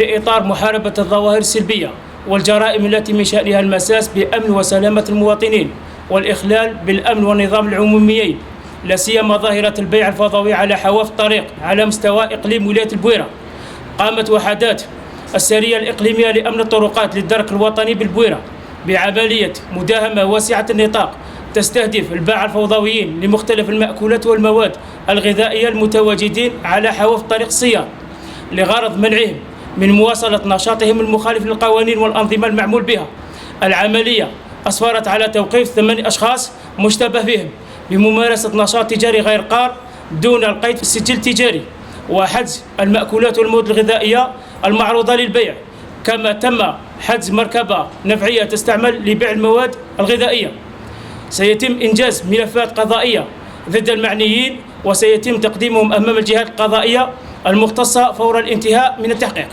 في إطار محاربة الظواهر السلبية والجرائم التي من شأنها المساس بأمن وسلامة المواطنين والإخلال بالأمن والنظام العموميين، لا سيما ظاهرة البيع الفضوي على حواف الطريق على مستوى إقليم ولاية البويرة. قامت وحدات السرية الإقليمية لأمن الطرقات للدرك الوطني بالبويرة بعملية مداهمة واسعة النطاق تستهدف الباعة الفوضويين لمختلف المأكولات والمواد الغذائية المتواجدين على حواف طريق السيار لغرض منعهم من مواصلة نشاطهم المخالف للقوانين والأنظمة المعمول بها. العملية أسفرت على توقيف 8 أشخاص مشتبه بهم بممارسة نشاط تجاري غير قار دون القيد في السجل التجاري، وحجز المأكولات والمواد الغذائية المعروضة للبيع، كما تم حجز مركبة نفعية تستعمل لبيع المواد الغذائية. سيتم إنجاز ملفات قضائية ضد المعنيين وسيتم تقديمهم أمام الجهات القضائية المختصة فور الانتهاء من التحقيق.